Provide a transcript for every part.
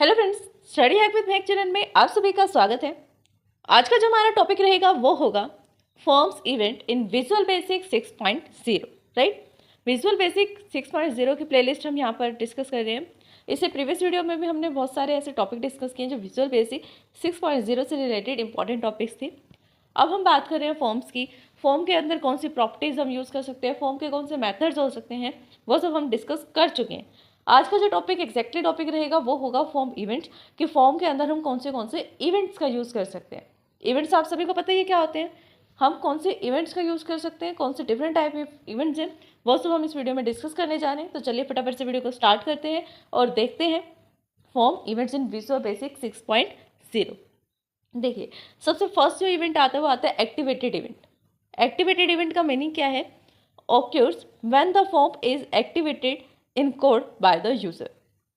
Hello friends, study hack with Mac channel में आप सभी का स्वागत है। आज का जो हमारा टॉपिक रहेगा वो होगा forms event in visual basic 6.0। Right, visual basic 6.0 की प्लेलिस्ट हम यहाँ पर डिस्कस कर रहे हैं। इससे प्रीवियस वीडियो में भी हमने बहुत सारे ऐसे टॉपिक डिस्कस किए जो विजुअल बेसिक 6.0 से रिलेटेड इंपॉर्टेंट टॉपिक्स थे। अब हम बात कर रहे हैं फॉर्म्स की। फॉर्म के अंदर कौन सी प्रॉपर्टीज हम यूज़ कर सकते हैं, फॉर्म के कौन से मेथड्स हो सकते हैं, वो सब हम डिस्कस कर चुके हैं। आज का जो टॉपिक एग्जैक्टली टॉपिक रहेगा वो होगा फॉर्म इवेंट, कि फॉर्म के अंदर हम कौन से इवेंट्स का यूज़ कर सकते हैं। इवेंट्स आप सभी को पता ही है क्या होते हैं, हम कौन से इवेंट्स का यूज़ कर सकते हैं, कौन से डिफरेंट टाइप ऑफ इवेंट्स हैं, वो सब हम इस वीडियो में डिस्कस करने जा रहे हैं। तो चलिए फटाफट से वीडियो को स्टार्ट करते हैं और देखते हैं form events in visual basic 6.0। देखिए, सबसे फर्स्ट जो इवेंट आता है वो आता है एक्टिवेटेड इवेंट। एक्टिवेटेड इवेंट का मीनिंग क्या है? Occurs when the form is activated in code by the user.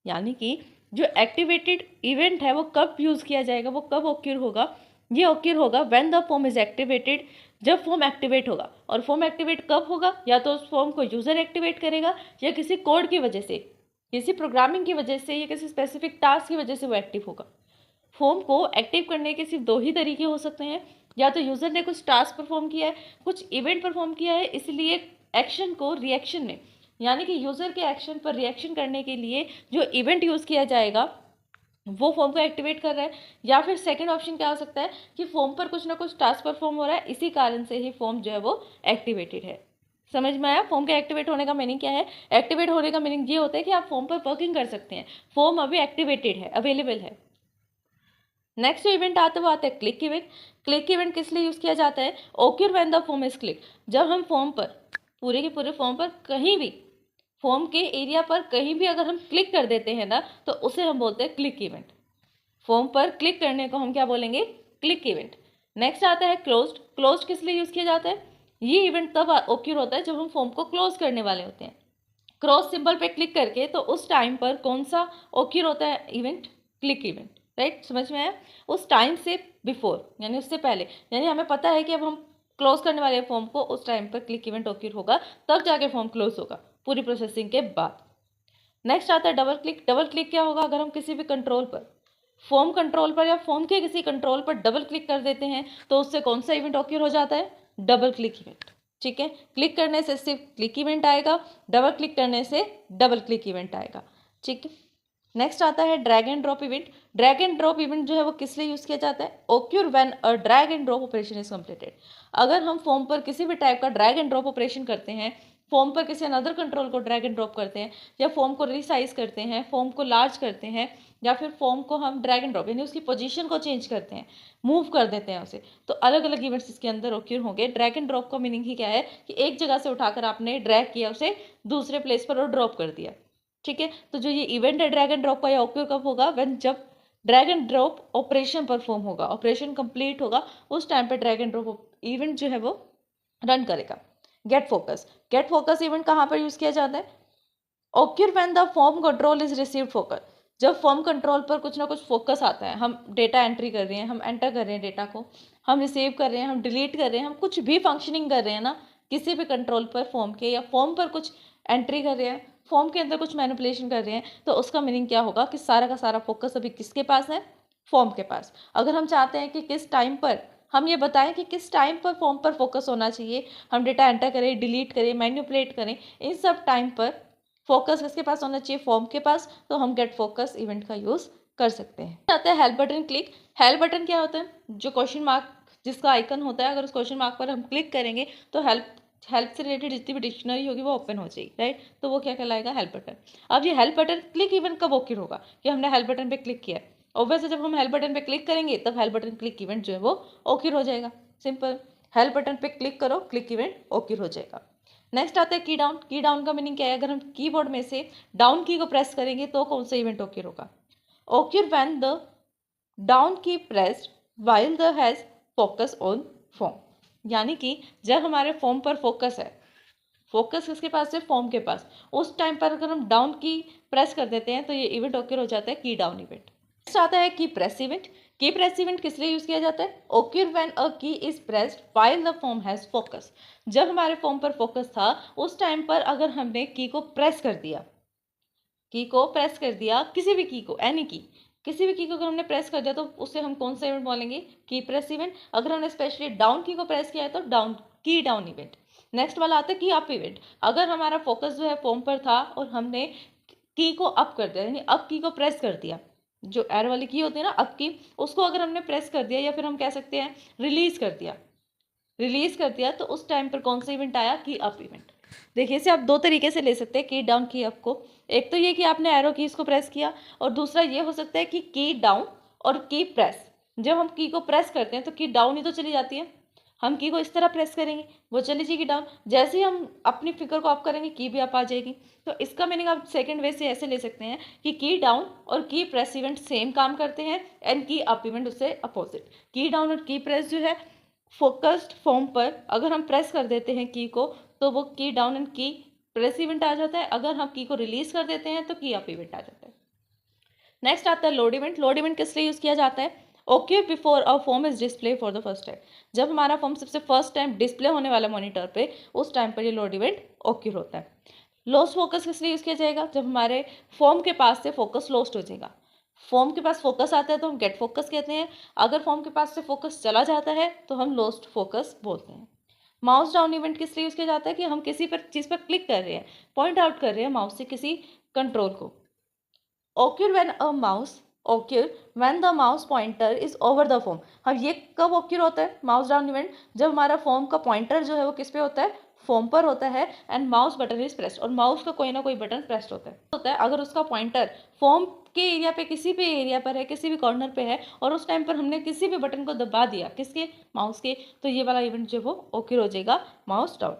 यानी कि जो एक्टिवेटेड इवेंट है वो कब यूज़ किया जाएगा, वो कब ऑक्यूर होगा? ये ऑक्यूर होगा when the form is activated, जब फॉर्म एक्टिवेट होगा। और फॉर्म एक्टिवेट कब होगा? या तो उस फॉर्म को यूज़र एक्टिवेट करेगा, या किसी कोड की वजह से, किसी प्रोग्रामिंग की वजह से, या किसी स्पेसिफिक टास्क की वजह से वो एक्टिव होगा। फॉर्म को एक्टिव करने के सिर्फ दो ही तरीके हो सकते हैं, या तो यूज़र ने कुछ टास्क परफॉर्म किया है, कुछ इवेंट परफॉर्म किया है, इसलिए एक्शन को रिएक्शन में, यानी कि यूज़र के एक्शन पर रिएक्शन करने के लिए जो इवेंट यूज़ किया जाएगा वो फॉर्म को एक्टिवेट कर रहा है। या फिर सेकंड ऑप्शन क्या हो सकता है कि फॉर्म पर कुछ ना कुछ टास्क परफॉर्म हो रहा है, इसी कारण से ही फॉर्म जो है वो एक्टिवेटेड है। समझ में आया? फॉर्म के एक्टिवेट होने का मीनिंग क्या है? एक्टिवेट होने का मीनिंग ये होता है कि आप फॉर्म पर वर्किंग कर सकते हैं, फॉर्म अभी एक्टिवेटेड है, अवेलेबल है। नेक्स्ट जो इवेंट आता है वो आता है क्लिक इवेंट। क्लिक इवेंट किस लिए यूज़ किया जाता है? Occur when the form is click. जब हम फॉर्म पर, पूरे के पूरे फॉर्म पर कहीं भी, फॉर्म के एरिया पर कहीं भी अगर हम क्लिक कर देते हैं ना, तो उसे हम बोलते हैं क्लिक इवेंट। फॉर्म पर क्लिक करने को हम क्या बोलेंगे? Click event. नेक्स्ट आता है क्लोज्ड। क्लोज्ड किस लिए यूज़ किया जाता है? ये इवेंट तब ओक्यूर होता है जब हम फॉर्म को क्लोज करने वाले होते हैं। क्रॉस सिंबल पे क्लिक करके, तो उस टाइम पर कौन सा ओक्यूर होता है इवेंट? Click event. राइट, समझ में आया? उस टाइम से बिफोर, यानी उससे पहले, यानी हमें पता है कि अब हम क्लोज करने वाले फॉर्म को, उस टाइम पर क्लिक इवेंट ओक्यूर होगा, तब जाके फॉर्म क्लोज होगा पूरी प्रोसेसिंग के बाद। नेक्स्ट आता है डबल क्लिक। डबल क्लिक क्या होगा? अगर हम किसी भी कंट्रोल पर, फॉर्म कंट्रोल पर या फॉर्म के किसी कंट्रोल पर डबल क्लिक कर देते हैं, तो उससे कौन सा इवेंट ऑक्यूर हो जाता है? Double click event. ठीक है, क्लिक करने से सिर्फ क्लिक इवेंट आएगा, डबल क्लिक करने से डबल क्लिक इवेंट आएगा। ठीक है, नेक्स्ट आता है drag and drop event. Drag and drop event जो है वो किस लिए यूज़ किया जाता है? Occur when a drag and drop operation is completed. अगर हम फॉर्म पर किसी भी टाइप का ड्रैग एंड ड्रॉप ऑपरेशन करते हैं, फॉर्म पर किसी अनदर कंट्रोल को ड्रैग एंड ड्रॉप करते हैं, या फॉर्म को रिसाइज करते हैं, फॉर्म को लार्ज करते हैं, या फिर फॉर्म को हम ड्रैग एंड ड्रॉप यानी उसकी पोजीशन को चेंज करते हैं, मूव कर देते हैं उसे, तो अलग अलग इवेंट्स इसके अंदर ओक्यूर होंगे। ड्रैग एंड ड्रॉप का मीनिंग ही क्या है कि एक जगह से उठाकर आपने ड्रैग किया उसे दूसरे प्लेस पर और ड्रॉप कर दिया। ठीक है, तो जो ये इवेंट है ड्रैग एंड ड्रॉप का, ये ऑक्यूर कब होगा? व्हेन, जब drag and drop operation perform होगा, ऑपरेशन कंप्लीट होगा, उस टाइम पे ड्रैग एंड ड्रॉप इवेंट जो है वो रन करेगा। Get focus. Get focus event कहाँ पर यूज़ किया जाता है? Occur when the form control is received focus. जब फॉर्म कंट्रोल पर कुछ ना कुछ फोकस आता है, हम डेटा एंट्री कर रहे हैं, हम एंटर कर रहे हैं डेटा को, हम रिसीव कर रहे हैं, हम डिलीट कर रहे हैं, हम कुछ भी फंक्शनिंग कर रहे हैं ना किसी भी कंट्रोल पर फॉर्म के, या फॉर्म पर कुछ एंट्री कर रहे हैं, फॉर्म के अंदर कुछ मैनिपुलेशन कर रहे हैं, तो उसका मीनिंग क्या होगा कि सारा का सारा फोकस अभी किसके पास है? फॉर्म के पास। अगर हम चाहते हैं कि किस टाइम पर, हम ये बताएं कि किस टाइम पर फॉर्म पर फोकस होना चाहिए, हम डेटा एंटर करें, डिलीट करें, मैनिपुलेट करें, इन सब टाइम पर फोकस किसके पास होना चाहिए? फॉर्म के पास। तो हम गेट फोकस इवेंट का यूज़ कर सकते हैं। आता है help button click. Help button क्या होता है? जो क्वेश्चन मार्क जिसका आइकन होता है, अगर उस क्वेश्चन मार्क पर हम क्लिक करेंगे तो हेल्प से रिलेटेड जितनी भी डिक्शनरी होगी वो ओपन हो जाएगी। राइट, तो वो क्या कहलाएगा? Help button. अब ये हेल्प बटन क्लिक इवेंट कब ओके होगा कि हमने हेल्प बटन पे क्लिक किया है? ऑब्वियसली जब हम हेल्प बटन पे क्लिक करेंगे तब हेल्प बटन क्लिक इवेंट जो है वो ओके हो जाएगा। सिंपल, हेल्प बटन पे क्लिक करो, क्लिक इवेंट ओके हो जाएगा। नेक्स्ट आता है की डाउन। की डाउन का मीनिंग क्या है? अगर हम कीबोर्ड में से डाउन की को प्रेस करेंगे तो कौन सा इवेंट ओक्यूर होगा? ओक्यूर व्हेन द डाउन की pressed while the has focus on form. यानी कि जब हमारे फॉर्म पर फोकस है, फोकस किसके पास है? फॉर्म के पास, उस टाइम पर अगर हम डाउन की प्रेस कर देते हैं तो ये इवेंट ओक्यूर हो जाता है की डाउन इवेंट। नेक्स्ट आता है की प्रेस इवेंट। की प्रेस इवेंट किस लिए यूज किया जाता है? ओक्यूर व्हेन अ की is pressed while the form has focus. जब हमारे फॉर्म पर फोकस था उस टाइम पर अगर हमने की को प्रेस कर दिया, की को प्रेस कर दिया, किसी भी की को, एनी की, किसी भी की को अगर हमने प्रेस कर दिया तो उससे हम कौन सा इवेंट बोलेंगे, की प्रेस इवेंट। अगर हमने स्पेशली डाउन की को प्रेस किया है तो डाउन की डाउन इवेंट। नेक्स्ट वाला आता है की अप इवेंट। अगर हमारा फोकस जो है फॉर्म पर था और हमने की को अप कर दिया, यानी अप की को प्रेस कर दिया, जो एरो वाली की होती है ना अप की, उसको अगर हमने प्रेस कर दिया या फिर हम कह सकते हैं रिलीज कर दिया, तो उस टाइम पर कौन सा इवेंट आया, की अप इवेंट। देखिए इसे आप दो तरीके से ले सकते हैं की डाउन की अप को। एक तो ये कि आपने एरो कीज को प्रेस किया, और दूसरा ये हो सकता है कि की डाउन और की प्रेस। जब हम की को प्रेस करते हैं तो की डाउन ही तो चली जाती है, हम की को इस तरह प्रेस करेंगे वो चली जाएगी डाउन, जैसे ही हम अपनी फिगर को अप करेंगे की भी अप आ जाएगी। तो इसका मीनिंग आप सेकंड वे से ऐसे ले सकते हैं कि की डाउन और की प्रेस इवेंट सेम काम करते हैं, एंड की अप इवेंट उससे अपोजिट। की डाउन और की प्रेस जो है फोकस्ड फॉर्म पर अगर हम प्रेस कर देते हैं की को तो वो की डाउन एंड की प्रेस इवेंट आ जाता है, अगर हम की को रिलीज कर देते हैं तो की अप इवेंट आ जाता है। नेक्स्ट आता है लोड इवेंट। लोड इवेंट किस लिए यूज किया जाता है, okay before a form is display for the first time. जब हमारा फॉर्म सबसे फर्स्ट टाइम डिस्प्ले होने वाला मॉनिटर पे, उस टाइम पर ये लोड इवेंट ओके होता है। लॉस्ट फोकस किस लिए यूज किया जाएगा, जब हमारे फॉर्म के पास से फोकस लॉस्ट हो जाएगा। फॉर्म के पास फोकस आता है तो हम गेट फोकस कहते हैं, अगर फॉर्म के पास से फोकस चला जाता है तो हम लॉस्ट फोकस बोलते हैं। माउस डाउन इवेंट किस लिए यूज किया जाता है, कि हम किसी पर चीज पर क्लिक कर रहे हैं, पॉइंट आउट कर रहे हैं माउस से किसी कंट्रोल को। occur when a mouse occur when the mouse pointer is over the form। अब ये कब occur होता है माउस डाउन इवेंट, जब हमारा फॉर्म का पॉइंटर जो है वो किस पे होता है, फॉर्म पर होता है, and mouse button is pressed, और माउस का कोई ना कोई बटन प्रेस्ड होता है। अगर उसका पॉइंटर फॉर्म के एरिया पे किसी भी एरिया पर है, किसी भी कॉर्नर पे है, और उस टाइम पर हमने किसी भी बटन को दबा दिया, किसके, माउस के, तो ये वाला इवेंट जो वो occur हो जाएगा mouse down.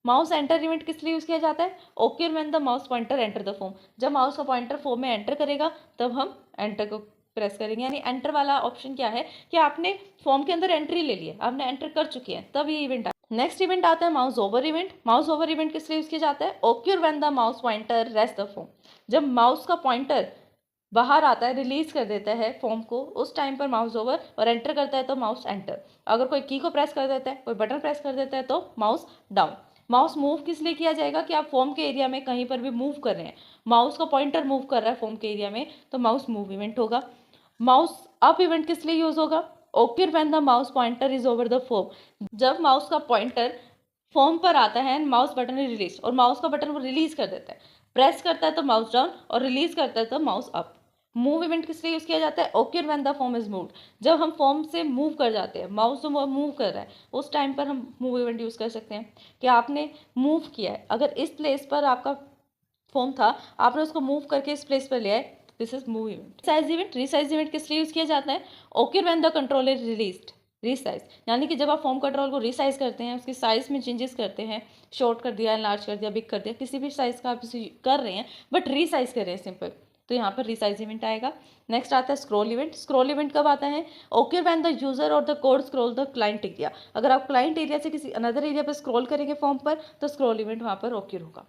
Mouse enter event किस लिए यूज किया जाता है, okay when the mouse pointer enter the form. जब माउस का पॉइंटर फॉर्म में एंटर करेगा तब हम एंटर को प्रेस करेंगे। यानी एंटर वाला ऑप्शन क्या है कि आपने फॉर्म के अंदर एंट्री ले ली है, आपने एंटर कर चुके हैं, तब ये इवेंट। नेक्स्ट इवेंट आता है mouse over event. Mouse over event किस लिए यूज किया जाता है, okay when the mouse pointer rest the form. जब माउस का पॉइंटर बाहर आता है, रिलीज कर देता है फॉर्म को, उस टाइम पर माउस ओवर, और एंटर करता है तो माउस एंटर। अगर कोई की को प्रेस कर देता है, कोई बटन प्रेस कर देता है तो माउस डाउन। माउस मूव किस लिए किया जाएगा, कि आप फॉर्म के एरिया में कहीं पर भी मूव कर रहे हैं, माउस का पॉइंटर मूव कर रहा है फॉर्म के एरिया में, तो माउस मूव इवेंट होगा। माउस अप इवेंट किस लिए यूज होगा, okay when the mouse pointer is over the form. जब माउस का पॉइंटर फॉर्म पर आता है and mouse button is release, और माउस का बटन वो रिलीज कर देता है, प्रेस करता है तो माउस डाउन, और रिलीज करता है तो माउस अप। मूव इवेंट किस लिए यूज किया जाता है, okay when the form is moved. जब हम फॉर्म से मूव कर जाते हैं, माउस जो मूव कर रहा है, उस टाइम पर हम मूव इवेंट यूज कर सकते हैं कि आपने मूव किया है, अगर इस प्लेस पर आपका फॉर्म था, आपने उसको मूव करके इस प्लेस पर लिया है, this is move event. Resize event. Resize event किस लिए यूज किया जाता है, okay when the control is released. Resize यानी कि जब आप फॉर्म कंट्रोल को रिसाइज करते हैं, उसकी साइज में चेंजेस करते हैं, शॉर्ट कर दिया, लार्ज कर दिया, बिग कर दिया, किसी भी साइज का आप इसे कर रहे हैं, बट रिसाइज कर रहे हैं सिंपल, तो यहाँ पर रिसाइज इवेंट आएगा। नेक्स्ट आता है स्क्रॉल इवेंट। स्क्रॉल इवेंट कब आता है, ओके व्हेन द यूजर और the code scroll the client area. अगर आप क्लाइंट एरिया से किसी अनदर एरिया पर स्क्रॉल करेंगे फॉर्म पर, तो स्क्रॉल इवेंट वहाँ पर ओके होगा।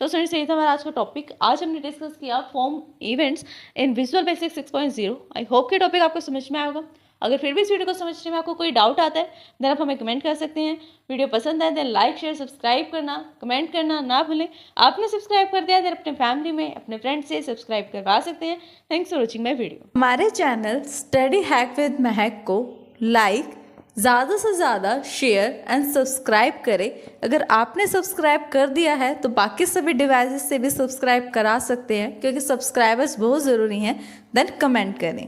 तो स्टूडेंट्स यही था हमारा आज का टॉपिक। आज हमने डिस्कस किया form events in visual basic 6.0। I hope कि टॉपिक आपको समझ में आएगा। अगर फिर भी इस वीडियो को समझने में आपको कोई डाउट आता है, देन आप हमें कमेंट कर सकते हैं। वीडियो पसंद आए देन लाइक शेयर सब्सक्राइब करना, कमेंट करना ना भूलें। आपने सब्सक्राइब कर दिया देन अपने फैमिली में, अपने फ्रेंड्स से सब्सक्राइब करवा सकते हैं। Thanks for watching my video. हमारे चैनल स्टडी हैक विद महक को लाइक, ज़्यादा से ज़्यादा शेयर एंड सब्सक्राइब करें। अगर आपने सब्सक्राइब कर दिया है तो बाकी सभी डिवाइसेस से भी सब्सक्राइब करा सकते हैं, क्योंकि सब्सक्राइबर्स बहुत ज़रूरी हैं। देन कमेंट करें।